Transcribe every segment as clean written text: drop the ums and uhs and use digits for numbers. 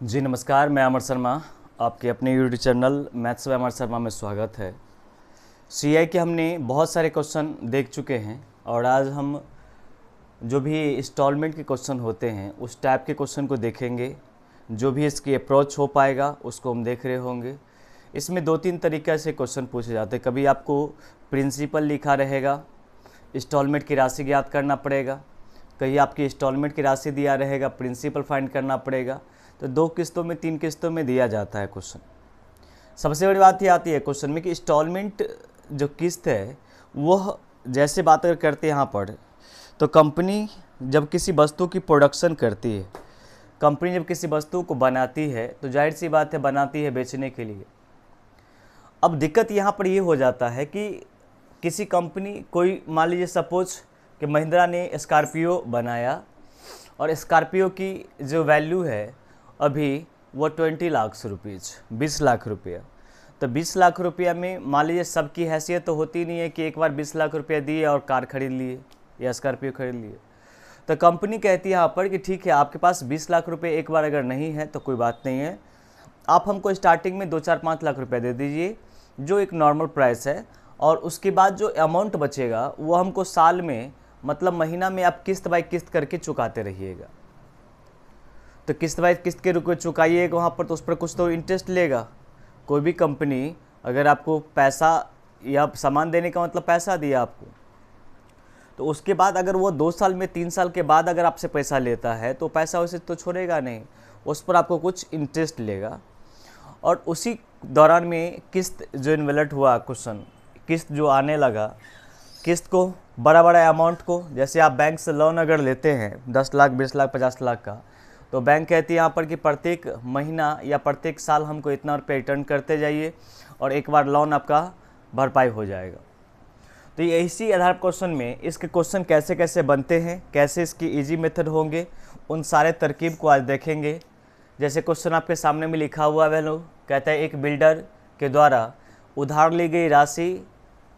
जी नमस्कार, मैं अमर शर्मा। आपके अपने यूट्यूब चैनल मैथ्स में अमर शर्मा में स्वागत है। सीआई के हमने बहुत सारे क्वेश्चन देख चुके हैं और आज हम जो भी इंस्टॉलमेंट के क्वेश्चन होते हैं उस टाइप के क्वेश्चन को देखेंगे। जो भी इसकी अप्रोच हो पाएगा उसको हम देख रहे होंगे। इसमें दो तीन तरीक़े से क्वेश्चन पूछे जाते हैं। कभी आपको प्रिंसिपल लिखा रहेगा, इंस्टॉलमेंट की राशि ज्ञात करना पड़ेगा। कहीं आपकी इंस्टॉलमेंट की राशि दिया रहेगा, प्रिंसिपल फाइंड करना पड़ेगा। तो 2 किस्तों में 3 किस्तों में दिया जाता है क्वेश्चन। सबसे बड़ी बात ये आती है क्वेश्चन में कि इंस्टॉलमेंट जो किस्त है वह जैसे बात अगर करते हैं यहाँ पर, तो कंपनी जब किसी वस्तु की प्रोडक्शन करती है, कंपनी जब किसी वस्तु को बनाती है तो जाहिर सी बात है बनाती है बेचने के लिए। अब दिक्कत यहाँ पर ये हो जाता है कि किसी कंपनी कोई मान लीजिए सपोज कि महिंद्रा ने स्कॉर्पियो बनाया और स्कॉर्पियो की जो वैल्यू है अभी वो 20 लाख रुपीज़, 20 लाख रुपया। तो 20 लाख रुपया में मान लीजिए सबकी हैसियत तो होती नहीं है कि एक बार 20 लाख रुपया दिए और कार खरीद लिए या स्कॉर्पियो खरीद लिए। तो कंपनी कहती है यहाँ पर कि ठीक है, आपके पास 20 लाख रुपये एक बार अगर नहीं है तो कोई बात नहीं है, आप हमको स्टार्टिंग में 2-4-5 लाख रुपया दे दीजिए जो एक नॉर्मल प्राइस है, और उसके बाद जो अमाउंट बचेगा वो हमको साल में मतलब महीना में आप किस्त बाय किस्त करके चुकाते रहिएगा। तो किस्त बाय किस्त के रूप में चुकाइएगा वहाँ पर, तो उस पर कुछ तो इंटरेस्ट लेगा। कोई भी कंपनी अगर आपको पैसा या सामान देने का मतलब पैसा दिया आपको, तो उसके बाद अगर वो 2 साल में 3 साल के बाद अगर आपसे पैसा लेता है तो पैसा वैसे तो छोड़ेगा नहीं, उस पर आपको कुछ इंटरेस्ट लेगा। और उसी दौरान में किस्त जो इन्वेलट हुआ क्वेश्चन, किस्त जो आने लगा, किस्त को बड़ा बड़ा अमाउंट को, जैसे आप बैंक से लोन अगर लेते हैं 10 लाख 20 लाख 50 लाख का, तो बैंक कहती है यहाँ पर कि प्रत्येक महीना या प्रत्येक साल हमको इतना रुपये रिटर्न करते जाइए और एक बार लोन आपका भरपाई हो जाएगा। तो ये इसी आधार क्वेश्चन में इसके क्वेश्चन कैसे कैसे बनते हैं, कैसे इसकी इजी मेथड होंगे, उन सारे तरकीब को आज देखेंगे। जैसे क्वेश्चन आपके सामने में लिखा हुआ है, वह कहता है एक बिल्डर के द्वारा उधार ली गई राशि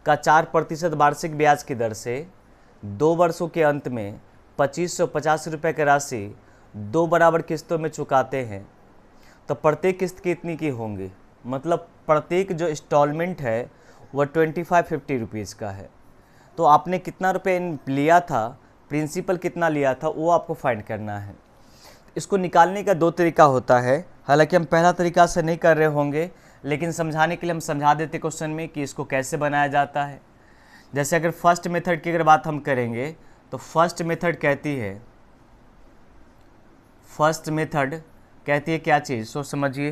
का 4% वार्षिक ब्याज की दर से 2 वर्षों के अंत में 2550 रुपये की राशि 2 बराबर किस्तों में चुकाते हैं, तो प्रत्येक किस्त कितनी की होंगी। मतलब प्रत्येक जो इंस्टॉलमेंट है वह 2550 रुपीज़ का है। तो आपने कितना रुपये लिया था, प्रिंसिपल कितना लिया था, वो आपको फाइंड करना है। इसको निकालने का 2 तरीका होता है। हालांकि हम पहला तरीका से नहीं कर रहे होंगे, लेकिन समझाने के लिए हम समझा देते क्वेश्चन में कि इसको कैसे बनाया जाता है। जैसे अगर फर्स्ट मेथड की अगर बात हम करेंगे तो फर्स्ट मेथड कहती है क्या चीज़, सो समझिए।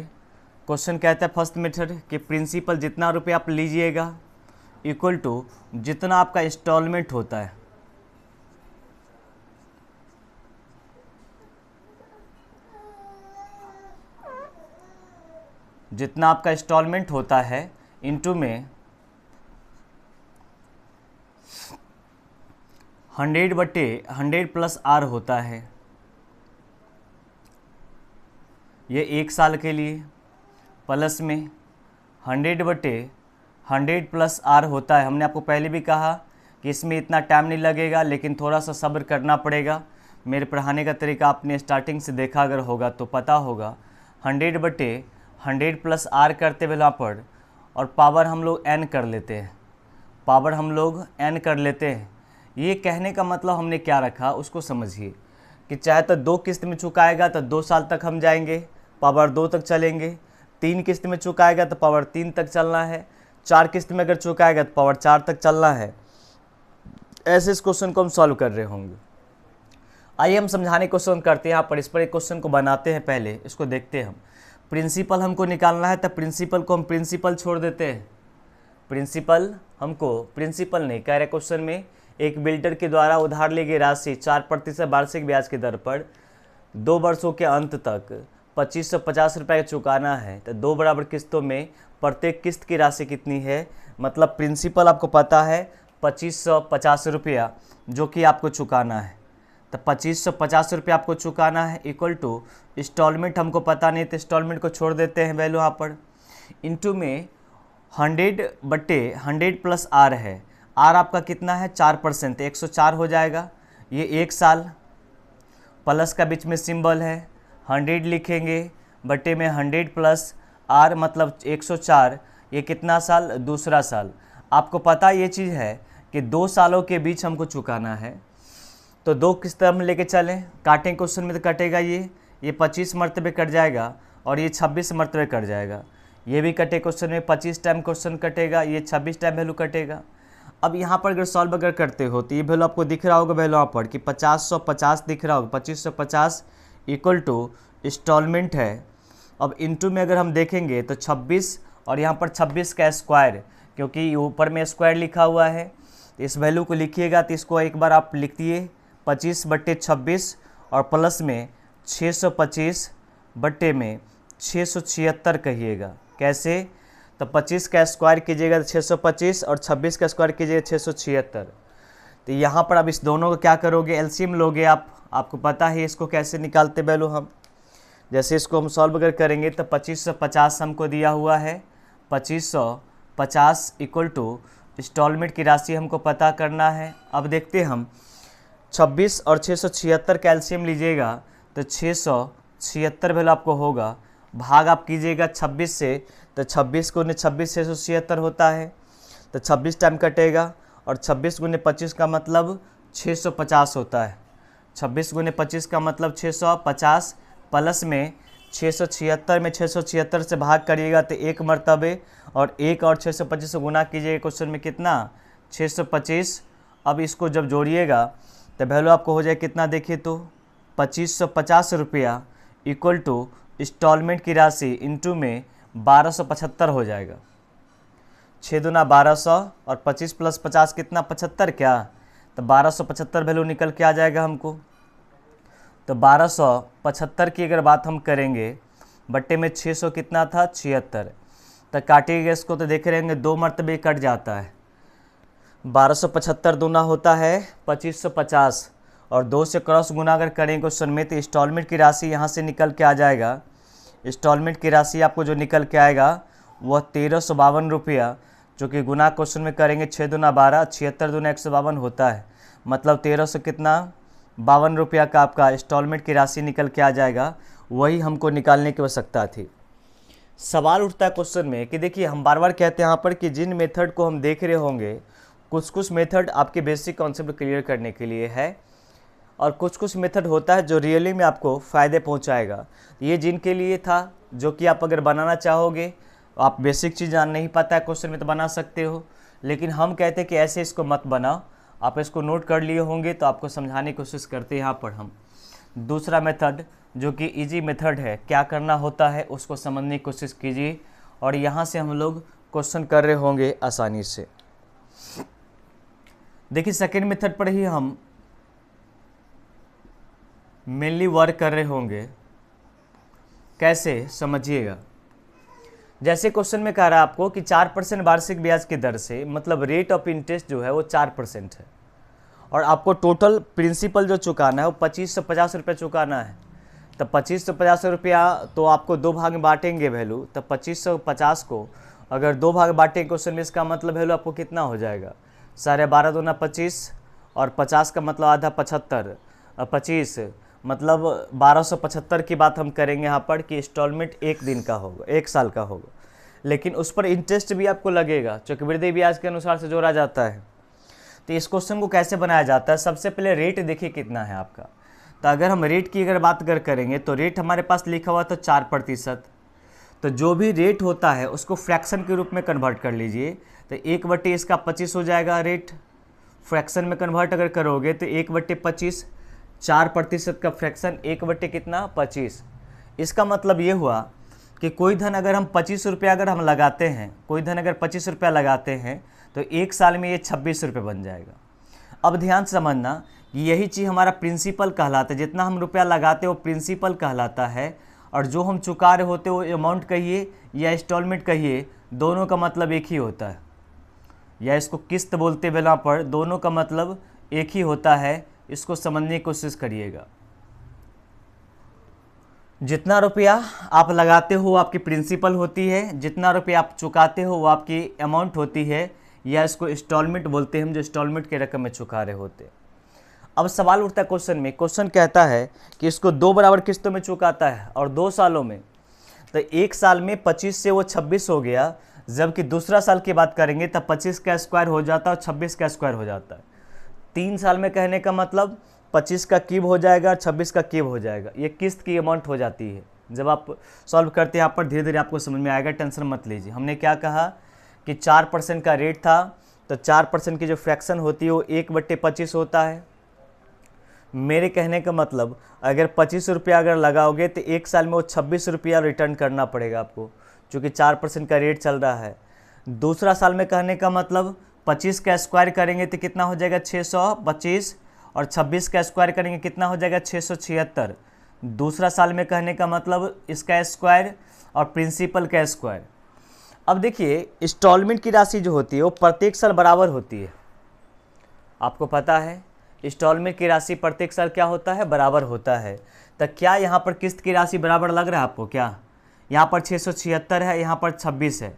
क्वेश्चन कहता है फर्स्ट मेथड कि प्रिंसिपल जितना रुपये आप लीजिएगा इक्वल टू जितना आपका इंस्टॉलमेंट होता है। जितना आपका इंस्टॉलमेंट होता है इनटू में 100/100 प्लस आर होता है, ये 1 साल के लिए, प्लस में 100/100 प्लस आर होता है। हमने आपको पहले भी कहा कि इसमें इतना टाइम नहीं लगेगा, लेकिन थोड़ा सा सब्र करना पड़ेगा। मेरे पढ़ाने का तरीका आपने स्टार्टिंग से देखा अगर होगा तो पता होगा। 100/100 प्लस आर करते हुए यहाँ पर, और पावर हम लोग n कर लेते हैं। ये कहने का मतलब हमने क्या रखा उसको समझिए कि चाहे तो 2 किस्त में चुकाएगा तो 2 साल तक हम जाएंगे, पावर 2 तक चलेंगे। 3 किस्त में चुकाएगा तो पावर 3 तक चलना है। 4 किस्त में अगर चुकाएगा तो पावर 4 तक चलना है। ऐसे इस क्वेश्चन को हम सॉल्व कर रहे होंगे। आइए हम समझाने क्वेश्चन करते हैं यहाँ पर। इस पर एक क्वेश्चन को बनाते हैं, पहले इसको देखते हैं हम। प्रिंसिपल हमको निकालना है, तो प्रिंसिपल को हम प्रिंसिपल छोड़ देते हैं। प्रिंसिपल नहीं कह रहे क्वेश्चन में। एक बिल्डर के द्वारा उधार ली गई राशि 4% वार्षिक ब्याज की दर पर 2 वर्षों के अंत तक 2550 रुपये चुकाना है, तो 2 बराबर किस्तों में प्रत्येक किस्त की राशि कितनी है। मतलब प्रिंसिपल आपको पता है 2550 रुपया जो कि आपको चुकाना है, तो 2550 रुपये आपको चुकाना है इक्वल टू इंस्टॉलमेंट हमको पता नहीं, तो इंस्टॉलमेंट को छोड़ देते हैं वैल्यू यहाँ पर। इनटू में 100/100 प्लस आर है। आर आपका कितना है 4%, 104 हो जाएगा। ये 1 साल, प्लस का बीच में सिंबल है, 100 लिखेंगे, बटे में 100 प्लस आर मतलब 104, ये कितना साल, दूसरा साल। आपको पता ये चीज़ है कि 2 सालों के बीच हमको चुकाना है, तो 2 किस्त हम लेके चलें, काटें क्वेश्चन में तो कटेगा, ये 25 मरतबे कट जाएगा और ये 26 मरतबे कट जाएगा। ये भी कटे क्वेश्चन में, 25 टाइम क्वेश्चन कटेगा, ये 26 टाइम वैल्यू कटेगा। अब यहाँ पर अगर सॉल्व अगर करते हो तो ये वैल्यू आपको दिख रहा होगा, वैल्यू यहाँ पर कि 50 दिख रहा होगा, 2550 इक्वल टू इंस्टॉलमेंट है। अब इनटू में अगर हम देखेंगे तो 26 और यहाँ पर 26 का स्क्वायर, क्योंकि ऊपर में स्क्वायर लिखा हुआ है, इस वैल्यू को लिखिएगा तो इसको एक बार आप लिख दिए 25/26 और प्लस में 625 बट्टे में 676 कहिएगा। कैसे? तो 25 का स्क्वायर कीजिएगा तो 625 और 26 का स्क्वायर कीजिएगा 676। तो यहाँ पर अब इस दोनों को क्या करोगे, एलसीएम लोगे आप, आपको पता है इसको कैसे निकालते वैल्यू हम। जैसे इसको हम सॉल्व अगर करेंगे तो 2550 हमको दिया हुआ है, 2550 इक्वल टू इंस्टॉलमेंट की राशि हमको पता करना है। अब देखते हम 26 और 676 का एलसीएम लीजिएगा तो 676 वैल्यू आपको होगा, भाग आप कीजिएगा 26 से, तो 26 गुने 26 676 होता है, तो 26 टाइम कटेगा और 26 गुने 25 का मतलब 650 होता है। 26 गुने 25 का मतलब 650 प्लस में 676 में 676 से भाग करिएगा तो 1 मरतबे और 1 और 625 से गुना कीजिएगा, क्वेश्चन में कितना 625। अब इसको जब जोड़िएगा तो वैल्यू आपको हो जाए कितना, देखिए तो 2550 रुपया इक्वल टू इंस्टॉलमेंट की राशि इंटू में 1275 हो जाएगा। 6 दूना 1200 और 25 प्लस 50 कितना 75, क्या तो 1275 वैल्यू निकल के आ जाएगा हमको। तो 1275 की अगर बात हम करेंगे बट्टे में 600 कितना था 76, तो काटिएगा इसको तो देख रहे होंगे 2 मरतबे कट जाता है। 1275 दूना होता है 2550 और 2 से क्रॉस गुना अगर करेंगे क्वेश्चन में तो इंस्टॉलमेंट की राशि यहाँ से निकल के आ जाएगा। इंस्टॉलमेंट की राशि आपको जो निकल के आएगा वह 1352 रुपया, जो कि गुना क्वेश्चन में करेंगे 6 दूना 12, 76 दूना 152 होता है, मतलब 1300 कितना 52 रुपया का आपका इंस्टॉलमेंट की राशि निकल के आ जाएगा। वही हमको निकालने की आवश्यकता थी। सवाल उठता है क्वेश्चन में कि देखिए हम बार बार कहते हैं यहाँ पर कि जिन मेथड को हम देख रहे होंगे, कुछ मेथड आपके बेसिक कॉन्सेप्ट क्लियर करने के लिए है और कुछ मेथड होता है जो रियली में आपको फ़ायदे पहुंचाएगा। ये जिनके लिए था जो कि आप अगर बनाना चाहोगे, आप बेसिक चीज़ जान नहीं पाता है क्वेश्चन में तो बना सकते हो, लेकिन हम कहते हैं कि ऐसे इसको मत बनाओ। आप इसको नोट कर लिए होंगे तो आपको समझाने की कोशिश करते हैं यहाँ पर हम। दूसरा मेथड जो कि इजी मेथड है, क्या करना होता है उसको समझने की कोशिश कीजिए और यहाँ से हम लोग क्वेश्चन कर रहे होंगे आसानी से। देखिए सेकेंड मेथड पर ही हम मेनली वर्क कर रहे होंगे। कैसे समझिएगा, जैसे क्वेश्चन में कह रहा है आपको कि 4% वार्षिक ब्याज की दर से, मतलब रेट ऑफ इंटरेस्ट जो है वो 4% है और आपको टोटल प्रिंसिपल जो चुकाना है वो 2550 रुपये चुकाना है। तो 2550 रुपया तो आपको 2 भाग में बांटेंगे वैल्यू, तो 2550 को अगर 2 भाग बांटेंगे क्वेश्चन में, इसका मतलब वैल्यू आपको कितना हो जाएगा 12.5 दूना 25 और 50 का मतलब आधा 75 और 25 मतलब 1275 की बात हम करेंगे यहाँ पर कि इंस्टॉलमेंट 1 दिन का होगा, 1 साल का होगा, लेकिन उस पर इंटरेस्ट भी आपको लगेगा, चक्रवृद्धि ब्याज के अनुसार से जोड़ा जाता है। तो इस क्वेश्चन को कैसे बनाया जाता है, सबसे पहले रेट देखिए कितना है आपका। तो अगर हम रेट की अगर बात करेंगे तो रेट हमारे पास लिखा हुआ तो 4%, तो जो भी रेट होता है उसको फ्रैक्शन के रूप में कन्वर्ट कर लीजिए। तो 1/, इसका 25 हो जाएगा रेट, फ्रैक्शन में कन्वर्ट अगर करोगे तो 1/25, 4% का फ्रैक्शन 1/, कितना 25। इसका मतलब ये हुआ कि कोई धन अगर हम 25 रुपया अगर हम लगाते हैं, कोई धन अगर 25 रुपया लगाते हैं तो 1 साल में ये 26 रुपये बन जाएगा। अब ध्यान से समझना कि यही चीज़ हमारा प्रिंसिपल कहलाता है, जितना हम रुपया लगाते हैं वो प्रिंसिपल कहलाता है और जो हम चुका रहे होते वो अमाउंट कहिए या इंस्टॉलमेंट कहिए, दोनों का मतलब एक ही होता है, या इसको किस्त बोलते बेला पर, दोनों का मतलब एक ही होता है। इसको समझने की कोशिश करिएगा। जितना रुपया आप लगाते हो वो आपकी प्रिंसिपल होती है, जितना रुपया आप चुकाते हो वो आपकी अमाउंट होती है, या इसको इंस्टॉलमेंट बोलते हैं हम, जो इंस्टॉलमेंट के रकम में चुका रहे होते हैं। अब सवाल उठता है क्वेश्चन में, क्वेश्चन कहता है कि इसको 2 बराबर किस्तों में चुकाता है और 2 सालों में, तो एक साल में 25 से वो 26 हो गया, जबकि दूसरा साल की बात करेंगे तब 25 का स्क्वायर हो जाता है और 26 का स्क्वायर हो जाता है। 3 साल में कहने का मतलब 25 का क्यूब हो जाएगा और 26 का क्यूब हो जाएगा। ये किस्त की अमाउंट हो जाती है। जब आप सॉल्व करते हैं यहाँ पर धीरे धीरे आपको समझ में आएगा, टेंशन मत लीजिए। हमने क्या कहा कि 4% का रेट था, तो 4% की जो फ्रैक्शन होती है वो 1/25 होता है। मेरे कहने का मतलब अगर 25 रुपया अगर लगाओगे तो एक साल में वो 26 रुपया रिटर्न करना पड़ेगा आपको, चूँकि 4% का रेट चल रहा है। दूसरा साल में कहने का मतलब 25 का स्क्वायर करेंगे तो कितना हो जाएगा 625, और 26 का स्क्वायर करेंगे कितना हो जाएगा 676। दूसरा साल में कहने का मतलब इसका स्क्वायर और प्रिंसिपल का स्क्वायर। अब देखिए इंस्टॉलमेंट की राशि जो होती है वो प्रत्येक साल बराबर होती है। आपको पता है इंस्टॉलमेंट की राशि प्रत्येक साल क्या होता है, बराबर होता है। तो क्या यहाँ पर किस्त की राशि बराबर लग रहा है आपको? क्या यहाँ पर 676 है, यहाँ पर 26 है,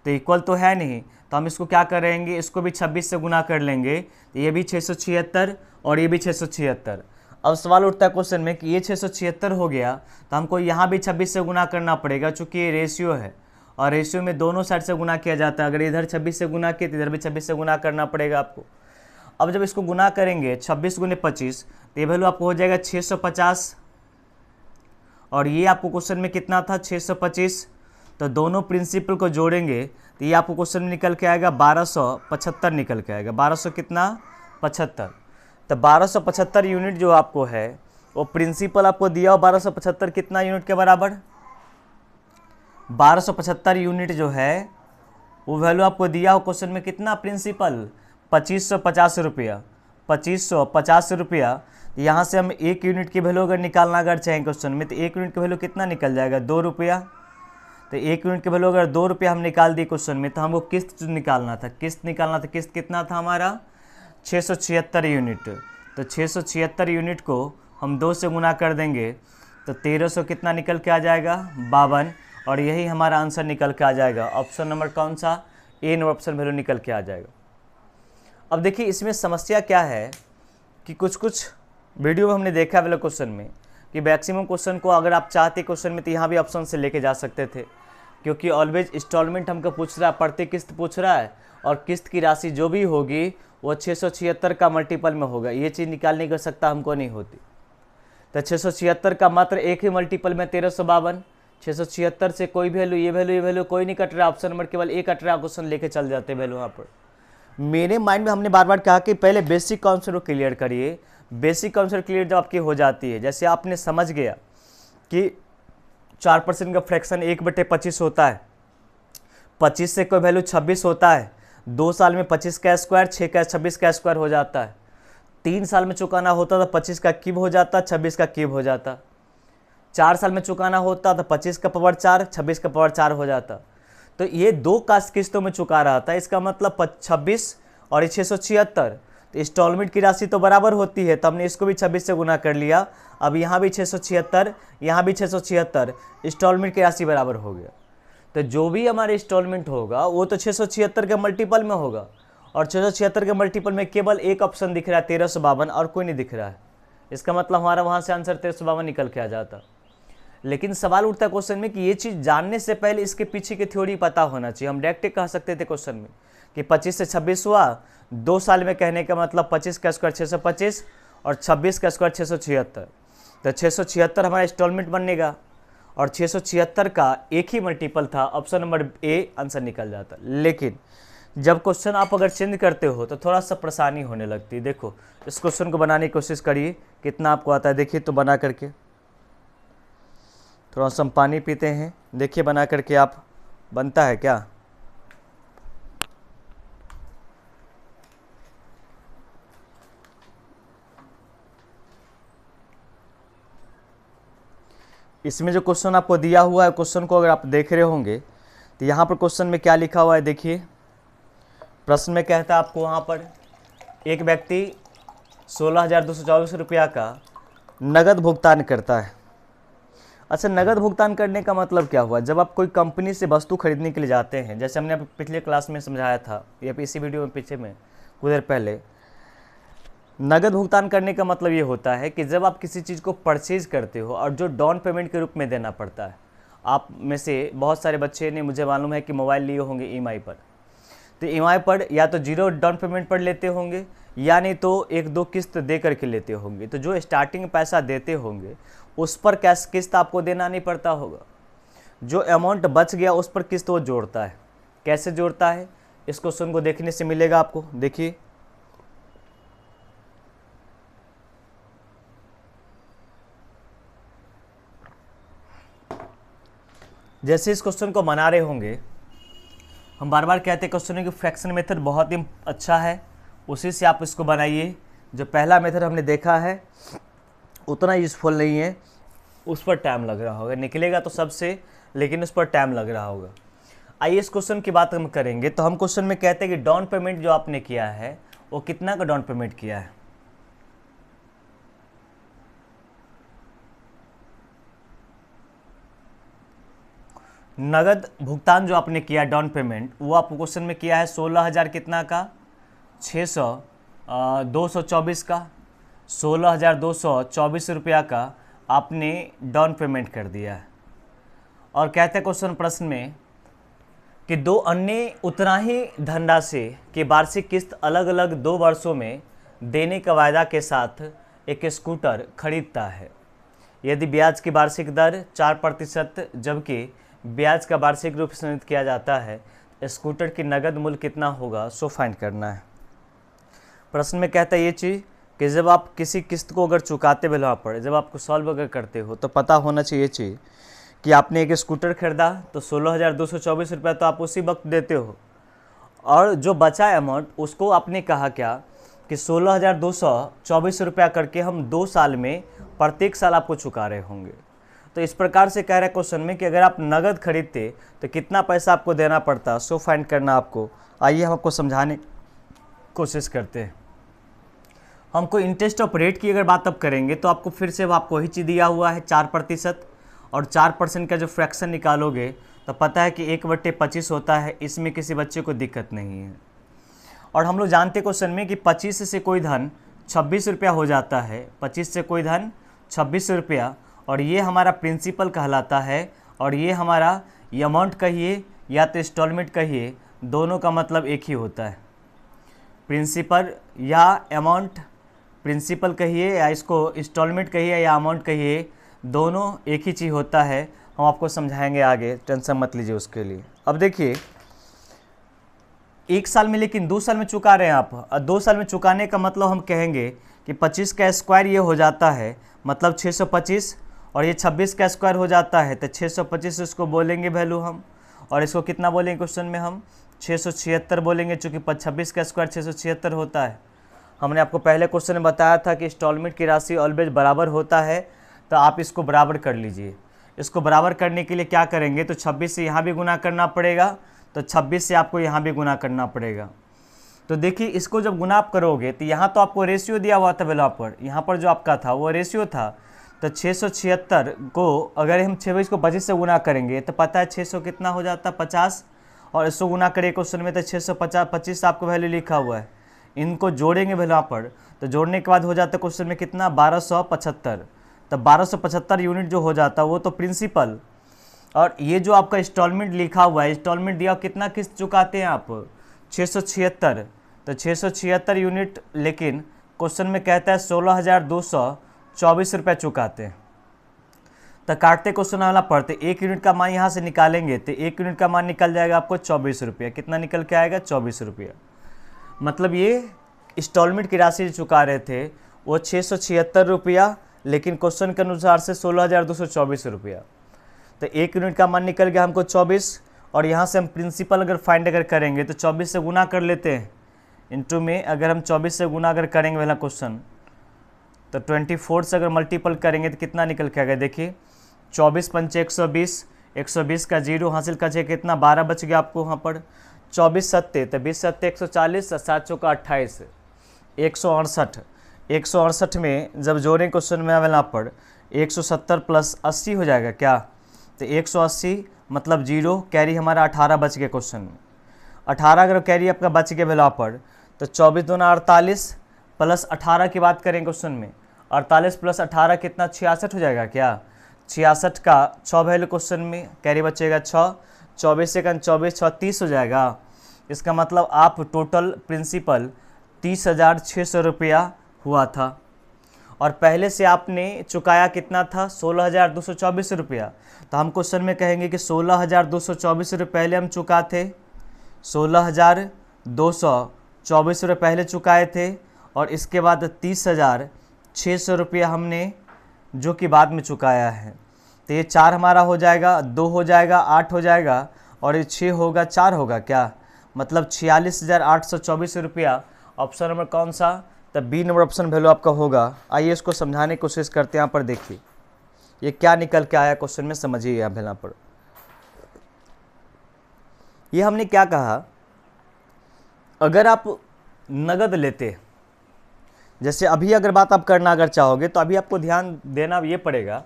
तो इक्वल तो है नहीं। तो हम इसको क्या करेंगे, इसको भी 26 से गुना कर लेंगे, तो ये भी 676 और ये भी 676। अब सवाल उठता है क्वेश्चन में कि ये 676 हो गया तो हमको यहाँ भी 26 से गुना करना पड़ेगा, चूँकि ये रेशियो है और रेशियो में दोनों साइड से गुना किया जाता है। अगर इधर 26 से गुना किया तो इधर भी 26 से गुना करना पड़ेगा आपको। अब जब इसको गुना करेंगे 26 × 25 तो ये वैल्यू आपको हो जाएगा 650, और ये आपको क्वेश्चन में कितना था 625। तो दोनों प्रिंसिपल को जोड़ेंगे तो ये आपको क्वेश्चन में निकल के आएगा 1275 निकल के आएगा। 1200 कितना 75। तो 1275 यूनिट जो आपको है वो प्रिंसिपल आपको दिया हो 1275 कितना यूनिट के बराबर, 1275 यूनिट जो है वो वैल्यू आपको दिया हो क्वेश्चन में कितना प्रिंसिपल 2550 रुपया। 2550 रुपया, यहाँ से हम एक यूनिट की वैल्यू अगर निकालना अगर चाहें क्वेश्चन में तो एक यूनिट की वैल्यू कितना निकल जाएगा 2 रुपया। तो एक यूनिट की वैल्यू अगर 2 रुपया हम निकाल दी क्वेश्चन में, तो हमको किस्त निकालना था, किस्त कितना था हमारा 676 यूनिट। तो 676 यूनिट को हम 2 से गुना कर देंगे तो 1300 कितना निकल के आ जाएगा 52, और यही हमारा आंसर निकल के आ जाएगा। ऑप्शन नंबर कौन सा, ए नंबर ऑप्शन वैल्यू निकल के आ जाएगा। अब देखिए इसमें समस्या क्या है कि कुछ वीडियो में हमने देखा वाले क्वेश्चन में कि मैक्सिमम क्वेश्चन को अगर आप चाहते क्वेश्चन में तो यहाँ भी ऑप्शन से लेके जा सकते थे, क्योंकि ऑलवेज इंस्टॉलमेंट हमको पूछ रहा है, प्रति किस्त पूछ रहा है, और किस्त की राशि जो भी होगी वो 676 का मल्टीपल में होगा। ये चीज़ निकालने की आवश्यकता हमको नहीं होती। तो 676 का मात्र एक ही मल्टीपल में 1352। 676 से कोई वैल्यू ये वैल्यू कोई नहीं कट रहा, ऑप्शन नंबर केवल एक कट रहा, क्वेश्चन लेके चल जाते वैल्यू वहाँ पर। मेरे माइंड में हमने बार बार कहा कि पहले बेसिक कॉन्सेप्ट को क्लियर करिए। बेसिक कॉन्सेप्ट क्लियर जब आपकी हो जाती है, जैसे आपने समझ गया कि 4% का फ्रैक्शन 1/25 होता है, 25 से कोई वैल्यू 26 होता है, 2 साल में 25 का स्क्वायर 6 का 26 का स्क्वायर हो जाता है, 3 साल में चुकाना होता तो 25 का क्यूब हो जाता, 26 का क्यूब हो जाता, 4 साल में चुकाना होता तो 25 का पावर 4 26 का पावर 4 हो जाता। तो ये 2 किस्तों में चुका रहा था, इसका मतलब 26 और ये 676। तो इंस्टॉलमेंट की राशि तो बराबर होती है, तो हमने इसको भी 26 से गुना कर लिया। अब यहाँ भी 676, यहाँ भी 676, इंस्टॉलमेंट की राशि बराबर हो गया। तो जो भी हमारे इंस्टॉलमेंट होगा वो तो 676 के मल्टीपल में होगा, और 676 के मल्टीपल में केवल एक ऑप्शन दिख रहा है 1352, और कोई नहीं दिख रहा है। इसका मतलब हमारा वहाँ से आंसर 1352 निकल के आ जाता। लेकिन सवाल उठता है क्वेश्चन में कि ये चीज़ जानने से पहले इसके पीछे की थ्योरी पता होना चाहिए। हम डायरेक्ट कह सकते थे क्वेश्चन में कि 25 से 26 हुआ, 2 साल में कहने का मतलब 25 का स्क्वायर 625 और 26 का स्क्वायर 676। तो 676 हमारा इंस्टॉलमेंट बनेगा, और 676 का एक ही मल्टीपल था, ऑप्शन नंबर ए आंसर निकल जाता। लेकिन जब क्वेश्चन आप अगर चेंज करते हो तो थोड़ा सा परेशानी होने लगती है। देखो इस क्वेश्चन को बनाने की कोशिश करिए, कितना आपको आता है देखिए। तो बना करके थोड़ा सा हम पानी पीते हैं, देखिए बना करके आप बनता है क्या। इसमें जो क्वेश्चन आपको दिया हुआ है, क्वेश्चन को अगर आप देख रहे होंगे तो यहाँ पर क्वेश्चन में क्या लिखा हुआ है देखिए। प्रश्न में कहता है आपको वहाँ पर एक व्यक्ति 16,224 रुपया का नगद भुगतान करता है। अच्छा, नगद भुगतान करने का मतलब क्या हुआ, जब आप कोई कंपनी से वस्तु खरीदने के लिए जाते हैं, जैसे हमने पिछले क्लास में समझाया था या इसी वीडियो में पीछे में कुछ देर पहले, नगद भुगतान करने का मतलब ये होता है कि जब आप किसी चीज़ को परचेज करते हो और जो डाउन पेमेंट के रूप में देना पड़ता है, आप में से बहुत सारे बच्चे ने, मुझे मालूम है कि मोबाइल लिए होंगे ईएमआई पर। तो ईएमआई पर या तो जीरो डाउन पेमेंट पर लेते होंगे या नहीं तो एक दो किस्त दे करके लेते होंगे। तो जो स्टार्टिंग पैसा देते होंगे उस पर कैश किस्त आपको देना नहीं पड़ता होगा। जो अमाउंट बच गया उस पर किस्त वो जोड़ता है। कैसे जोड़ता है, इस क्वेश्चन को देखने से मिलेगा आपको। देखिए, जैसे इस क्वेश्चन को बना रहे होंगे, हम बार बार कहते हैं क्वेश्चन की फ्रैक्शन मेथड बहुत ही अच्छा है, उसी से आप इसको बनाइए। जो पहला मेथड हमने देखा है उतना यूज़फुल नहीं है, उस पर टाइम लग रहा होगा, निकलेगा तो सबसे, लेकिन उस पर टाइम लग रहा होगा। आइए इस क्वेश्चन की बात हम करेंगे। तो हम क्वेश्चन में कहते हैं कि डाउन पेमेंट जो आपने किया है वो कितना का डाउन पेमेंट किया है। नगद भुगतान जो आपने किया डाउन पेमेंट, वो आपको क्वेश्चन में किया है 16,000 कितना का, 224 का, 16,224 रुपया का आपने डाउन पेमेंट कर दिया है। और कहते हैं क्वेश्चन प्रश्न में कि दो अन्य उतना ही धनराशि की वार्षिक किस्त अलग अलग 2 वर्षों में देने का वायदा के साथ एक स्कूटर खरीदता है। यदि ब्याज की वार्षिक दर 4% जबकि ब्याज का वार्षिक रूप से किया जाता है, स्कूटर की नगद मूल्य कितना होगा, सो फाइंड करना है। प्रश्न में कहता है ये चीज़ कि जब आप किसी किस्त को अगर चुकाते हुए वहाँ पर जब आपको सॉल्व अगर करते हो तो पता होना चाहिए चीज़ कि आपने एक स्कूटर खरीदा तो 16,224 रुपया तो आप उसी वक्त देते हो, और जो बचा अमाउंट उसको आपने कहा क्या कि 16,224 रुपया करके हम 2 साल में प्रत्येक साल आपको चुका रहे होंगे। तो इस प्रकार से कह रहे हैं क्वेश्चन में कि अगर आप नगद खरीदते तो कितना पैसा आपको देना पड़ता, सो फाइंड करना आपको। आइए हम आपको समझाने की कोशिश करते हैं। हमको इंटरेस्ट ऑफ रेट की अगर बात अब करेंगे तो आपको फिर से आपको वही चीज़ दिया हुआ है 4%, और 4% का जो फ्रैक्शन निकालोगे तो पता है कि 1/25 होता है, इसमें किसी बच्चे को दिक्कत नहीं है। और हम लोग जानते क्वेश्चन में कि 25 से कोई धन 26 रुपया हो जाता है, 25 से कोई धन 26 रुपया, और ये हमारा प्रिंसिपल कहलाता है, और ये हमारा अमाउंट कहिए या तो इंस्टॉलमेंट कहिए, दोनों का मतलब एक ही होता है। प्रिंसिपल या अमाउंट, प्रिंसिपल कहिए या इसको इंस्टॉलमेंट कहिए या अमाउंट कहिए, दोनों एक ही चीज़ होता है। हम आपको समझाएंगे आगे, टेंशन मत लीजिए उसके लिए। अब देखिए, 1 साल में लेकिन 2 साल में चुका रहे हैं आप, और 2 साल में चुकाने का मतलब हम कहेंगे कि 25 का स्क्वायर ये हो जाता है, मतलब 625, और ये 26 का स्क्वायर हो जाता है, तो 625 इसको बोलेंगे वैल्यू हम, और इसको कितना बोलेंगे क्वेश्चन में हम 676 बोलेंगे, चूँकि 26 का स्क्वायर 676 होता है। हमने आपको पहले क्वेश्चन में बताया था कि इंस्टॉलमेंट की राशि ऑलवेज बराबर होता है, तो आप इसको बराबर कर लीजिए। इसको बराबर करने के लिए क्या करेंगे, तो 26 से यहाँ भी गुना करना पड़ेगा, तो 26 से आपको यहाँ भी गुना करना पड़ेगा। तो देखिए, इसको जब गुना आप करोगे तो यहाँ तो आपको रेशियो दिया हुआ था बेला पर, यहाँ पर जो आपका था वो रेशियो था, तो 676 को अगर हम 26 को 25 से गुना करेंगे तो पता है 600 कितना हो जाता है 50, और इसको गुना करें क्वेश्चन में तो 650 25 आपको वैल्यू लिखा हुआ है। इनको जोड़ेंगे बेला पर, तो जोड़ने के बाद हो जाता है क्वेश्चन में कितना 1275, तो 1275 यूनिट जो हो जाता है वो तो प्रिंसिपल, और ये जो आपका इंस्टॉलमेंट लिखा हुआ है, इंस्टॉलमेंट दिया कितना किस्त चुकाते हैं आप 676, तो 676 यूनिट, लेकिन क्वेश्चन में कहता है 16,224 रुपये चुकाते हैं। तो काटते क्वेश्चन वाला पढ़ते 1 यूनिट का मान यहाँ से निकालेंगे तो 1 यूनिट का मान निकल जाएगा आपको 24 रुपया। कितना निकल के आएगा 24 रुपया। मतलब ये इंस्टॉलमेंट की राशि चुका रहे थे वो 676 रुपया, लेकिन क्वेश्चन के अनुसार से 16,224 रुपया। तो 1 यूनिट का मान निकल गया हमको 24, और यहाँ से हम प्रिंसिपल अगर फाइंड अगर करेंगे तो 24 से गुना कर लेते हैं, इंटू में अगर हम 24 से गुना अगर करेंगे वाला क्वेश्चन, तो 24 से अगर मल्टीपल करेंगे तो कितना निकल के आएगा। देखिए 24 पंचे 120, 120 का जीरो हासिल का चाहिए कितना 12 बच गया आपको वहाँ पर। 24 सत्ते तो 20 सत्ते 140, 7 चौका 28, 168। 168 में जब जोड़ें क्वेश्चन में आवेला पर 170 प्लस 80 हो जाएगा क्या, तो 180 मतलब जीरो, कैरी हमारा 18 बच गया क्वेश्चन में। 18 अगर कैरी आपका बच गया बेला पर, तो 24 दूना 48 प्लस 18 की बात करें क्वेश्चन में, 48 प्लस 18 कितना 66 हो जाएगा क्या, 66 का 6 वैल्यू क्वेश्चन में, कैरी बचेगा 6, 24 सेकंड 24 6 30 हो जाएगा। इसका मतलब आप टोटल प्रिंसिपल 30,600 रुपया हुआ था और पहले से आपने चुकाया कितना था 16,224 रुपया। तो हम क्वेश्चन में कहेंगे कि 16,224 रुपये पहले हम चुका थे, 16,224 रुपये पहले चुकाए थे और इसके बाद 30,600 रुपया हमने जो कि बाद में चुकाया है। तो ये 4 हमारा हो जाएगा, 2 हो जाएगा, 8 हो जाएगा और ये 6 होगा, 4 होगा क्या, मतलब 46,824 रुपया। ऑप्शन नंबर कौन सा, तब बी नंबर ऑप्शन वैल्यू आपका होगा। आइए इसको समझाने की कोशिश करते हैं। यहाँ पर देखिए ये क्या निकल के आया क्वेश्चन में, समझिए यहाँ यहाँ पर। ये हमने क्या कहा, अगर आप नगद लेते, जैसे अभी अगर बात आप करना अगर चाहोगे तो अभी आपको ध्यान देना ये पड़ेगा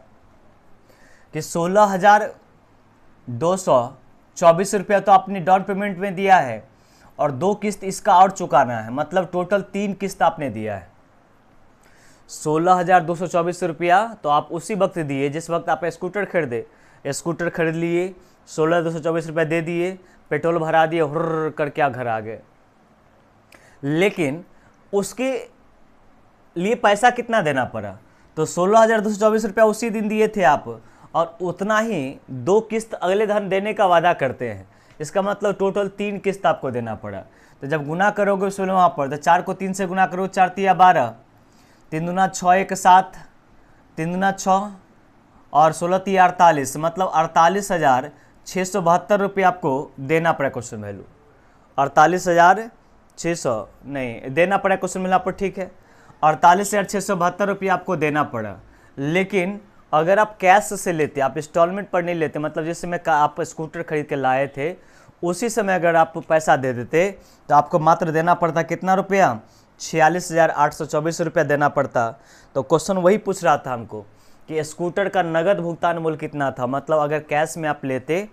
कि 16,224 रुपया तो आपने डाउन पेमेंट में दिया है और 2 किस्त इसका और चुकाना है, मतलब टोटल 3 किस्त आपने दिया है। 16,224 रुपया तो आप उसी वक्त दिए जिस वक्त आप स्कूटर खरीदे, स्कूटर खरीद लिए, 16,224 रुपया दे दिए, पेट्रोल भरा दिए, हुर्र करके आप घर आ गए। लेकिन उसके लिए पैसा कितना देना पड़ा, तो 16,224 रुपया उसी दिन दिए थे आप और उतना ही 2 किस्त अगले दिन देने का वादा करते हैं। इसका मतलब टोटल 3 किस्त आपको देना पड़ा। तो जब गुना करोगे उसमें वहाँ पर, तो 4 को 3 से गुना करो, 4 तिया 12, 3 दूना 6 1 7, 3 दूना 6 और 16 तिया 48, मतलब 48,672 रुपये आपको देना पड़ा क्वेश्चन वैल्यू। 48,600 नहीं देना पड़ा क्वेश्चन वैल्यू पर, ठीक है, 48,672 रुपये आपको देना पड़ा। लेकिन अगर आप कैश से लेते, आप इंस्टॉलमेंट पर नहीं लेते, मतलब जिस समय आप स्कूटर खरीद के लाए थे उसी समय अगर आप पैसा दे देते तो आपको मात्र देना पड़ता कितना रुपया, 46,824 रुपया देना पड़ता। तो क्वेश्चन वही पूछ रहा था हमको कि स्कूटर का नगद भुगतान मूल्य कितना था, मतलब अगर कैश में आप लेते,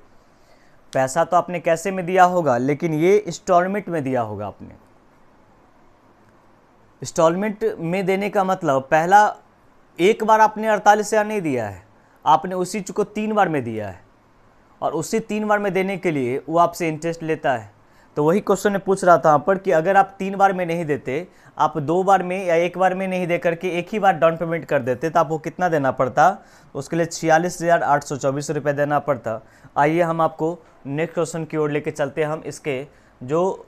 पैसा तो आपने कैसे में दिया होगा लेकिन ये इंस्टॉलमेंट में दिया होगा आपने। इंस्टॉलमेंट में देने का मतलब पहला एक बार आपने 48,000 नहीं दिया है, आपने उसी को 3 बार में दिया है और उसी 3 बार में देने के लिए वो आपसे इंटरेस्ट लेता है। तो वही क्वेश्चन ने पूछ रहा था यहाँ पर कि अगर आप 3 बार में नहीं देते, आप 2 बार में या 1 बार में नहीं दे करके एक ही बार डाउन पेमेंट कर देते तो आपको कितना देना पड़ता, उसके लिए 46,824 रुपये देना पड़ता। आइए हम आपको नेक्स्ट क्वेश्चन की ओर लेके चलते हैं। हम इसके जो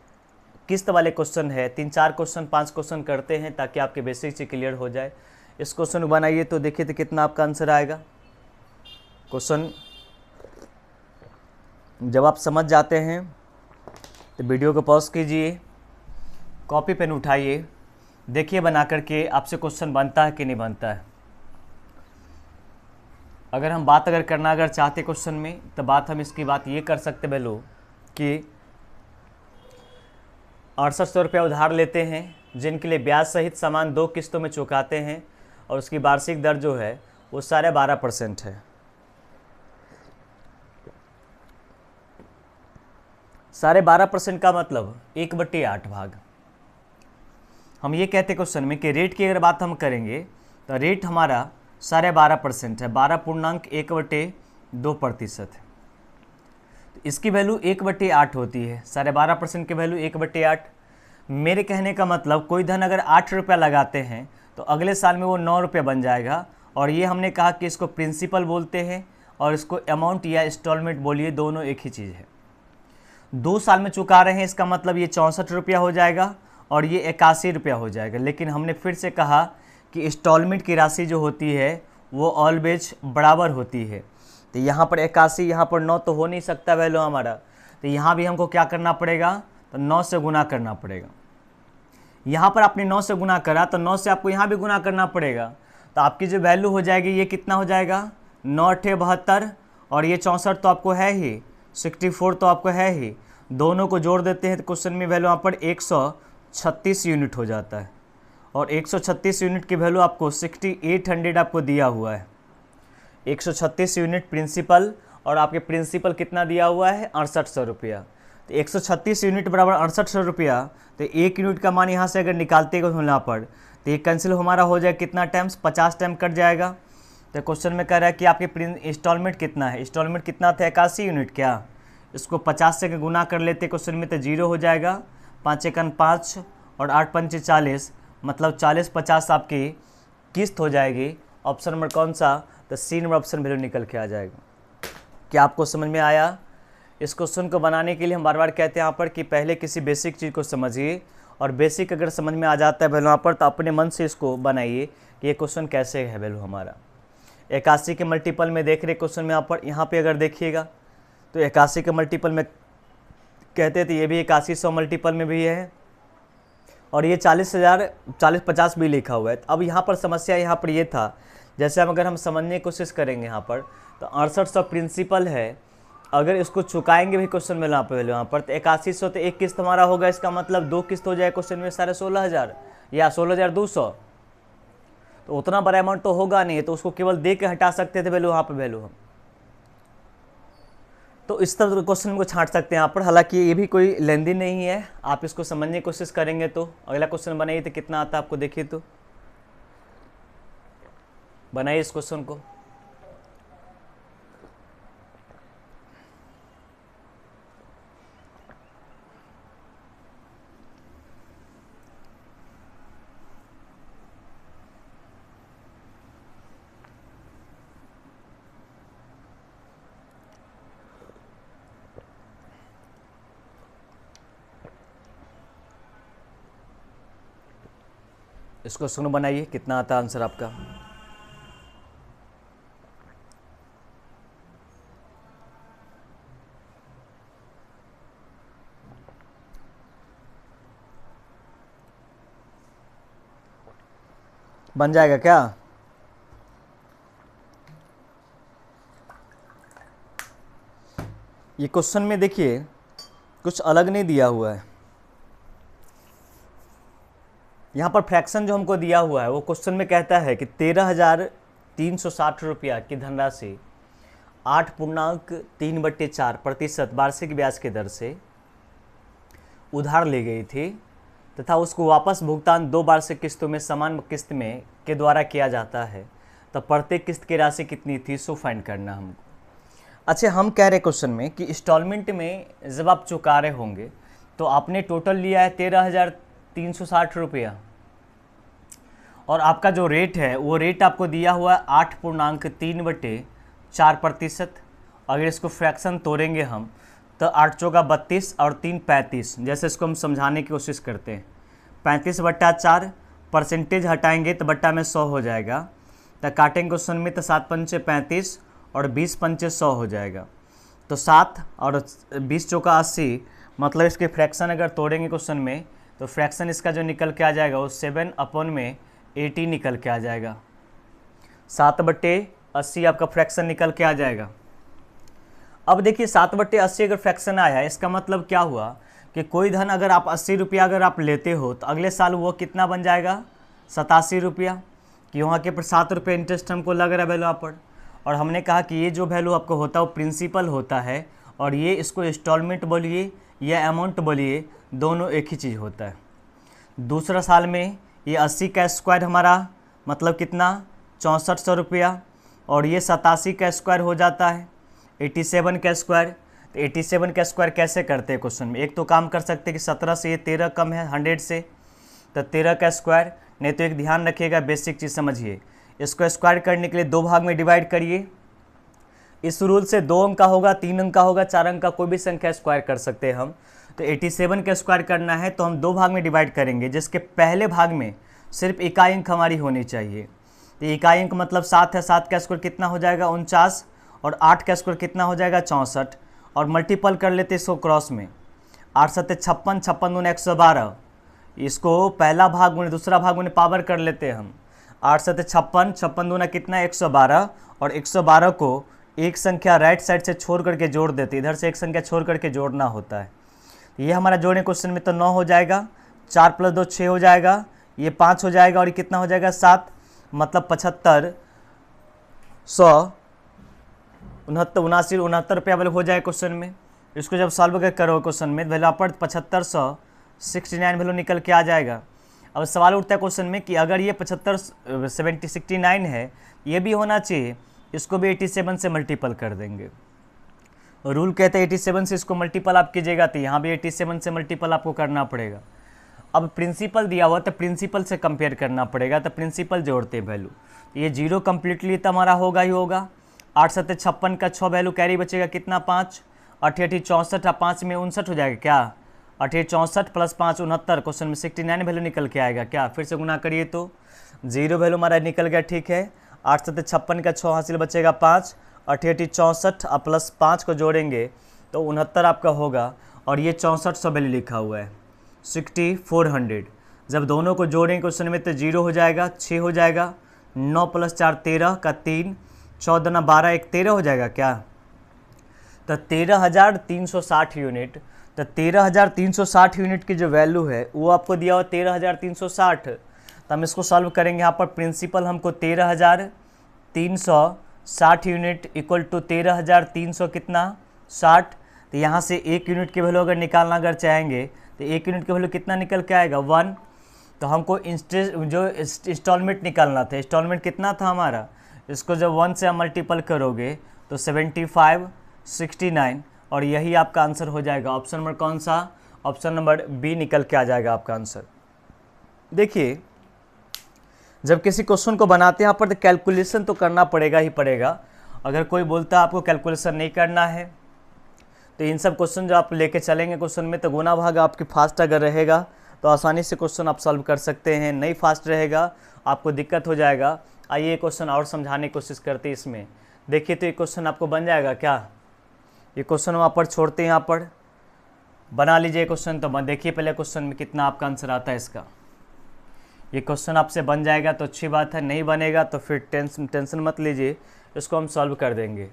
किस्त वाले क्वेश्चन है 3-4 क्वेश्चन 5 क्वेश्चन करते हैं ताकि आपके बेसिक से क्लियर हो जाए। इस क्वेश्चन को बनाइए तो देखिए तो कितना आपका आंसर आएगा। क्वेश्चन जब आप समझ जाते हैं तो वीडियो को पॉज कीजिए, कॉपी पेन उठाइए, देखिए बना करके आपसे क्वेश्चन बनता है कि नहीं बनता है। अगर हम बात करना अगर चाहते क्वेश्चन में तो बात हम इसकी बात ये कर सकते भैलो कि 6800 रुपया उधार लेते हैं जिनके लिए ब्याज सहित सामान 2 किस्तों में चुकाते हैं और उसकी वार्षिक दर जो है वो 12.5% है। 12.5% का मतलब 1/8 भाग। हम ये कहते क्वेश्चन में कि रेट की अगर बात हम करेंगे तो रेट हमारा 12.5% है, 12.1/2% है। तो इसकी वैल्यू 1/8 होती है, 12.5% की वैल्यू 1/8। मेरे कहने का मतलब कोई धन अगर 8 रुपया लगाते हैं तो अगले साल में वो 9 रुपया बन जाएगा। और ये हमने कहा कि इसको प्रिंसिपल बोलते हैं और इसको अमाउंट या इंस्टॉलमेंट बोलिए, दोनों एक ही चीज़ है। 2 साल में चुका रहे हैं, इसका मतलब ये 64 रुपया हो जाएगा और ये 81 रुपया हो जाएगा। लेकिन हमने फिर से कहा कि इंस्टॉलमेंट की राशि जो होती है वो ऑलवेज बराबर होती है। तो यहाँ पर 81, यहाँ पर 9 तो हो नहीं सकता वैल्यू हमारा, तो यहाँ भी हमको क्या करना पड़ेगा, तो 9 से गुना करना पड़ेगा। यहाँ पर आपने 9 से गुना करा तो 9 से आपको यहाँ भी गुना करना पड़ेगा। तो आपकी जो वैल्यू हो जाएगी ये कितना हो जाएगा, 9 × 72 और ये 64 तो आपको है ही, 64 तो आपको है ही, दोनों को जोड़ देते हैं तो क्वेश्चन में वैल्यू यहाँ पर 136 यूनिट हो जाता है। और 136 यूनिट की वैल्यू आपको 6800 आपको दिया हुआ है। 136 यूनिट प्रिंसिपल और आपके प्रिंसिपल कितना दिया हुआ है, 6800 रुपया। तो 136 यूनिट बराबर 6800 रुपया। तो 1 यूनिट का मान यहाँ से अगर निकालते हैं यहाँ पर तो ये कैंसिल हमारा हो जाए कितना टाइम्स, 50 टाइम कट जाएगा। तो क्वेश्चन में कह रहा है कि आपके इंस्टॉलमेंट कितना है, इंस्टॉलमेंट कितना था 81 यूनिट, क्या इसको 50 से गुना कर लेते क्वेश्चन में तो 0 हो जाएगा, 5 एकन 5 और 8 पंचे 40, मतलब 40-50 आपकी किस्त हो जाएगी। ऑप्शन नंबर कौन सा, तो सी नंबर ऑप्शन वैल्यू निकल के आ जाएगा। क्या आपको समझ में आया? इस क्वेश्चन को बनाने के लिए हम बार बार कहते हैं यहाँ पर कि पहले किसी बेसिक चीज़ को समझिए, और बेसिक अगर समझ में आ जाता है वैल्यू यहाँ पर तो अपने मन से इसको बनाइए कि ये क्वेश्चन कैसे है वैल्यू हमारा। 81 के मल्टीपल में देख रहे क्वेश्चन में यहाँ पे अगर देखिएगा तो 81 के मल्टीपल में कहते थे, ये भी 8100 मल्टीपल में भी है, और ये 40,000 भी लिखा हुआ है। अब यहाँ पर समस्या यहाँ पर ये था, जैसे अगर हम समझने की कोशिश करेंगे यहाँ पर तो 6800 प्रिंसिपल है, अगर इसको चुकाएंगे भी क्वेश्चन में यहाँ पर तो 8100 तो एक किस्त हमारा होगा, इसका मतलब 2 किस्त हो जाए क्वेश्चन में 16,500 या 16,200, तो उतना बड़ा अमाउंट तो होगा नहीं, तो उसको केवल दे के हटा सकते थे वैल्यू, यहाँ पे वैल्यू हम तो इस तरह क्वेश्चन को छांट सकते हैं यहाँ पर। हालांकि ये भी कोई लेंदी नहीं है, आप इसको समझने की कोशिश करेंगे तो अगला क्वेश्चन बनाइए तो कितना आता है आपको, देखिए तो बनाइए इस क्वेश्चन को। इस क्वेश्चन को बनाइए, कितना आता है आंसर आपका। बन जाएगा क्या? ये क्वेश्चन में देखिए कुछ अलग नहीं दिया हुआ है, यहाँ पर फ्रैक्शन जो हमको दिया हुआ है वो क्वेश्चन में कहता है कि 13,360 रुपया की धनराशि 8.3/4% वार्षिक ब्याज की दर से उधार ली गई थी तथा उसको वापस भुगतान 2 वार्षिक किस्तों में समान किस्त में के द्वारा किया जाता है, तो प्रत्येक किस्त की राशि कितनी थी, सो फाइंड करना हमको। अच्छा, हम कह रहे क्वेश्चन में कि इंस्टॉलमेंट में जब आप चुका रहे होंगे तो आपने टोटल लिया है 13,360 रुपया, और आपका जो रेट है वो रेट आपको दिया हुआ है 8.3/4%। अगर इसको फ्रैक्शन तोड़ेंगे हम तो 8 चौका 32 और 3 35, जैसे इसको हम समझाने की कोशिश करते हैं। 35/4 परसेंटेज हटाएंगे तो बट्टा में 100 हो जाएगा, तो काटेंगे क्वेश्चन में तो 7 पंचे 35 और 20 पंचे 100 हो जाएगा, तो 7 और 20 चौका 80, मतलब इसके फ्रैक्शन अगर तोड़ेंगे क्वेश्चन में तो फ्रैक्शन इसका जो निकल के आ जाएगा वो 7/80 निकल के आ जाएगा। 7/80 आपका फ्रैक्शन निकल के आ जाएगा। अब देखिए 7/80 अगर फ्रैक्शन आया, इसका मतलब क्या हुआ कि कोई धन अगर आप 80 रुपया अगर आप लेते हो तो अगले साल वो कितना बन जाएगा, 87 रुपया, कि वहाँ के पर 7 रुपये इंटरेस्ट हमको लग रहा है वैल्यू यहाँ पर। और हमने कहा कि ये जो वैल्यू आपको होता है वो प्रिंसिपल होता है, और ये इसको इंस्टॉलमेंट बोलिए या अमाउंट बोलिए, दोनों एक ही चीज़ होता है। दूसरा साल में ये 80 का स्क्वायर हमारा मतलब कितना, 6400 रुपया, और ये 87 का स्क्वायर हो जाता है 87 का स्क्वायर। तो 87 का स्क्वायर कैसे करते हैं क्वेश्चन में, एक तो काम कर सकते हैं कि 17 से ये 13 कम है 100 से, तो 13 का स्क्वायर, नहीं तो एक ध्यान रखिएगा बेसिक चीज़ समझिए, इसको स्क्वायर करने के लिए 2 भाग में डिवाइड करिए। इस रूल से 2 अंक का होगा, 3 अंक का होगा, 4 अंक का, कोई भी संख्या स्क्वायर कर सकते हैं हम। तो 87 का स्क्वायर करना है तो हम 2 भाग में डिवाइड करेंगे, जिसके पहले भाग में सिर्फ इकाई अंक हमारी होनी चाहिए। तो इकाई अंक मतलब 7 है, 7 का स्क्वायर कितना हो जाएगा 49, और 8 का स्क्वायर कितना हो जाएगा 64, और मल्टीपल कर लेते इसको क्रॉस में, 8 7 56, 56 दूनी 112, इसको पहला भाग गुने दूसरा भाग गुने पावर कर लेते हैं हम, 8 7 56, 56 दूना कितना 112, और 112 को एक संख्या राइट साइड से छोड़ करके जोड़ देते, इधर से एक संख्या छोड़ करके जोड़ना होता है। ये हमारा जोड़ने क्वेश्चन में तो 9 हो जाएगा, 4 + 2 6 हो जाएगा, ये 5 हो जाएगा, और ये कितना हो जाएगा 7, मतलब 75 100 69 रुपया वाले हो जाए क्वेश्चन में। इसको जब सॉल्व करो क्वेश्चन में वैल्यू पर 7569 वैल्यू निकल के आ जाएगा। अब सवाल उठता है क्वेश्चन में कि अगर ये 69 है, ये भी होना चाहिए, इसको भी 87 से मल्टीपल कर देंगे। रूल कहते हैं 87 से इसको मल्टीपल आप कीजिएगा तो यहाँ भी 87 से मल्टीपल आपको करना पड़ेगा। अब प्रिंसिपल दिया हुआ तो प्रिंसिपल से कंपेयर करना पड़ेगा, तो प्रिंसिपल जोड़ते वैल्यू, ये 0 कम्प्लीटली तो हमारा होगा ही होगा। 8 7 56 का 6 वैल्यू कैरी बचेगा कितना 5, 8 8 64, 5 में 59 हो जाएगा क्या, 8 8 64 प्लस 5 69, क्वेश्चन में 69 वैल्यू निकल के आएगा क्या, फिर से गुना करिए तो 0 वैल्यू हमारा निकल गया, ठीक है। 8 7 56 का 6 हासिल बचेगा 5, 8 8 64 और प्लस 5 को जोड़ेंगे तो 69 आपका होगा, और ये 6400 वैल्यू लिखा हुआ है 6400। जब दोनों को जोड़ेंगे क्वेश्चन में तो 0 हो जाएगा, 6 हो जाएगा, 9 प्लस 4 13 का 3, 14 ना 12 1 13 हो जाएगा क्या, तो 13,360 यूनिट। तो 13,360 यूनिट की जो वैल्यू है वो आपको दिया हुआ 13,360। तो हम इसको सॉल्व करेंगे, यहाँ पर प्रिंसिपल हमको 13,360 यूनिट इक्वल टू 13,300 कितना 60। तो यहाँ से 1 यूनिट की वैल्यू अगर निकालना अगर चाहेंगे तो 1 यूनिट की वैल्यू कितना निकल के आएगा 1। तो हमको जो इंस्टॉलमेंट निकालना था, इंस्टॉलमेंट कितना था हमारा, इसको जब 1 से आप मल्टीपल करोगे तो 75 69, और यही आपका आंसर हो जाएगा। ऑप्शन नंबर कौन सा, ऑप्शन नंबर बी निकल के आ जाएगा आपका आंसर। देखिए जब किसी क्वेश्चन को बनाते हैं यहाँ पर तो कैलकुलेशन तो करना पड़ेगा ही पड़ेगा। अगर कोई बोलता है आपको कैलकुलेशन नहीं करना है तो इन सब क्वेश्चन जो आप लेके चलेंगे क्वेश्चन में तो गुना भाग आपकी फास्ट अगर रहेगा तो आसानी से क्वेश्चन आप सॉल्व कर सकते हैं, नहीं फास्ट रहेगा आपको दिक्कत हो जाएगा। आइए क्वेश्चन और समझाने की कोशिश करते हैं इसमें। देखिए तो ये क्वेश्चन आपको बन जाएगा क्या, ये क्वेश्चन वहाँ पर छोड़ते हैं, यहाँ पर बना लीजिए क्वेश्चन। तो देखिए पहले क्वेश्चन में कितना आपका आंसर आता है इसका। ये क्वेश्चन आपसे बन जाएगा तो अच्छी बात है, नहीं बनेगा तो फिर टेंशन मत लीजिए, इसको हम सॉल्व कर देंगे।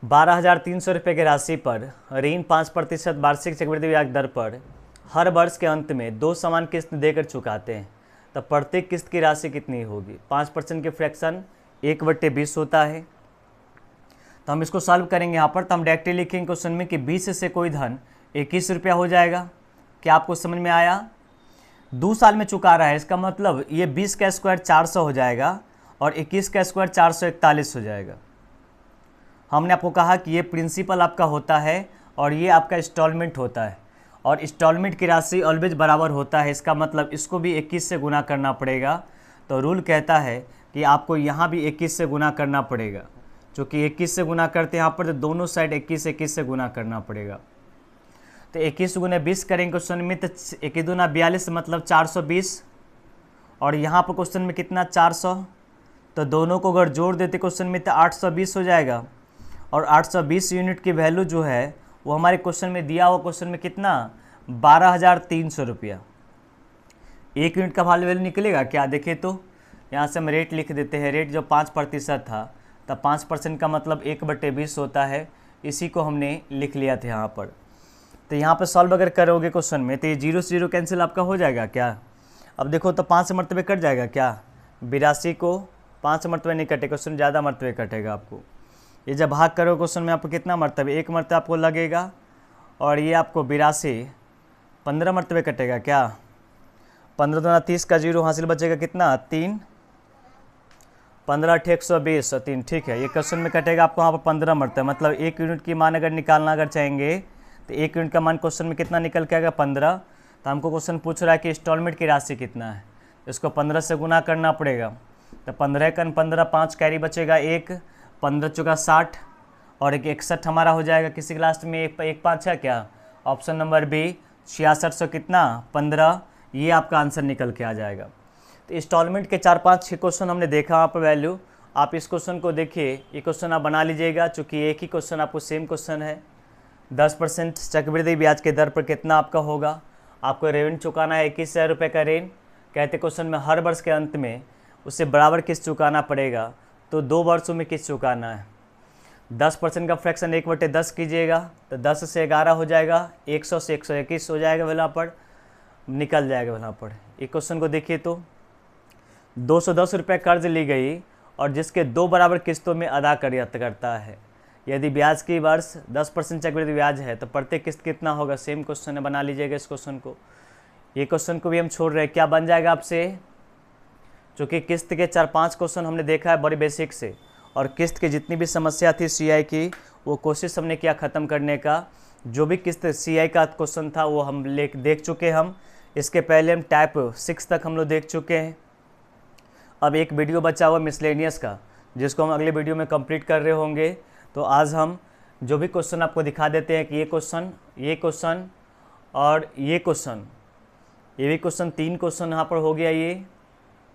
12,300 रुपये की राशि पर ऋण 5% वार्षिक चक्रवृद्धि ब्याज दर पर हर वर्ष के अंत में 2 समान किस्त देकर चुकाते हैं, तो प्रत्येक किस्त की राशि कितनी होगी। 5% के फ्रैक्शन 1/20 होता है। तो हम इसको सॉल्व करेंगे यहाँ पर, तो हम डायरेक्टली लिखेंगे क्वेश्चन में कि 20 से कोई धन 21 रुपया हो जाएगा। क्या आपको समझ में आया, 2 साल में चुका रहा है, इसका मतलब ये 20 का स्क्वायर 400 हो जाएगा और 21 का स्क्वायर 441 हो जाएगा। हमने आपको कहा कि ये प्रिंसिपल आपका होता है और ये आपका इंस्टॉलमेंट होता है, और इंस्टॉलमेंट की राशि ऑलवेज बराबर होता है, इसका मतलब इसको भी 21 से गुना करना पड़ेगा। तो रूल कहता है कि आपको यहाँ भी 21 से गुना करना पड़ेगा, चूँकि 21 से गुना करते हैं यहाँ पर तो दोनों साइड 21 से गुना करना पड़ेगा। तो 21 गुने 20 करेंगे क्वेश्चन में तो 1 दूना 42 मतलब 420, और यहाँ पर क्वेश्चन में कितना 400, तो दोनों को अगर जोड़ देते क्वेश्चन में तो 820 हो जाएगा। और 820 यूनिट की वैल्यू जो है वो हमारे क्वेश्चन में दिया हुआ, क्वेश्चन में कितना 12,300 रुपया। 1 यूनिट का वैल्यू निकलेगा क्या, देखिए तो यहाँ से हम रेट लिख देते हैं। रेट जो 5% था तब 5% का मतलब 1/20 होता है, इसी को हमने लिख लिया था यहाँ पर। तो यहाँ पर सॉल्व अगर करोगे क्वेश्चन में तो ये 0 से 0 कैंसिल आपका हो जाएगा क्या। अब देखो तो 5 मरतबे कट जाएगा क्या, 82 को 5 मरतबे नहीं कटे, क्वेश्चन ज़्यादा मरतबे कटेगा आपको। ये जब भाग करो क्वेश्चन में आपको कितना मरतबे, 1 मरतबा आपको लगेगा, और ये आपको 82 15 मरतबे कटेगा क्या। 15 दूना 30 का 0 हासिल बचेगा कितना 3, 15 8 120 और 3, ठीक है। ये क्वेश्चन में कटेगा आपको यहाँ पर 15 मरतबे, मतलब 1 यूनिट की मान अगर निकालना अगर चाहेंगे तो 1 यूनिट का मान क्वेश्चन में कितना निकल के आएगा 15। तो हमको क्वेश्चन पूछ रहा है कि इंस्टॉलमेंट की राशि कितना है, इसको 15 से गुना करना पड़ेगा। तो 15 कन 15 5 कैरी बचेगा 1, 15 चौका 60 और 61 हमारा हो जाएगा। किसी क्लास में 1 5 है क्या, ऑप्शन नंबर बी 6600 कितना 15, ये आपका आंसर निकल के आ जाएगा। तो इंस्टॉलमेंट के 4-5 क्वेश्चन हमने देखा वहाँ पर वैल्यू। आप इस क्वेश्चन को देखिए, ये क्वेश्चन आप बना लीजिएगा, चूँकि एक ही क्वेश्चन आपको सेम क्वेश्चन है। 10% चक्रवृद्धि ब्याज के दर पर कितना आपका होगा, आपको ऋण चुकाना है 21,000 रुपये का ऋण। कहते क्वेश्चन में हर वर्ष के अंत में उससे बराबर किस्त चुकाना पड़ेगा, तो 2 वर्षों में किस्त चुकाना है। 10% का फ्रैक्शन 1/10 कीजिएगा तो 10 से 11 हो जाएगा, 100 से 121 हो जाएगा, वहाँ पर निकल जाएगा। वहाँ पर एक क्वेश्चन को देखिए तो 210 रुपये कर्ज ली गई और जिसके 2 बराबर किस्तों में अदा करता है। यदि ब्याज की वर्ष 10% चक्रवृद्धि ब्याज है तो प्रत्येक किस्त कितना होगा, सेम क्वेश्चन है, बना लीजिएगा इस क्वेश्चन को। ये क्वेश्चन को भी हम छोड़ रहे हैं। क्या बन जाएगा आपसे, चूँकि किस्त के 4-5 क्वेश्चन हमने देखा है बड़ी बेसिक से, और किस्त की जितनी भी समस्या थी सीआई की वो कोशिश हमने किया ख़त्म करने का। जो भी किस्त सीआई का क्वेश्चन था वो हम देख चुके हम। इसके पहले हम टाइप 6 तक हम लोग देख चुके हैं। अब एक वीडियो बचा हुआ मिसलेनियस का, जिसको हम अगले वीडियो में कंप्लीट कर रहे होंगे। तो आज हम जो भी क्वेश्चन आपको दिखा देते हैं कि ये क्वेश्चन और ये क्वेश्चन, ये भी क्वेश्चन 3 क्वेश्चन यहाँ पर हो गया। ये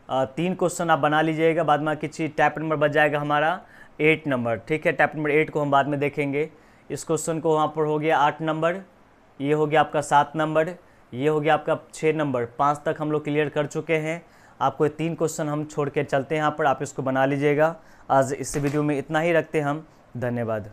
3 क्वेश्चन आप बना लीजिएगा। बाद में किसी टाइप नंबर बच जाएगा हमारा 8 नंबर, ठीक है। टाइप नंबर 8 को हम बाद में देखेंगे। इस क्वेश्चन को वहाँ पर हो गया 8 नंबर, ये हो गया आपका 7 नंबर, ये हो गया आपका 6 नंबर। 5 तक हम लोग क्लियर कर चुके हैं। आपको 3 क्वेश्चन हम छोड़ के चलते हैं यहाँ पर, आप इसको बना लीजिएगा। आज इस वीडियो में इतना ही रखते हैं हम। धन्यवाद।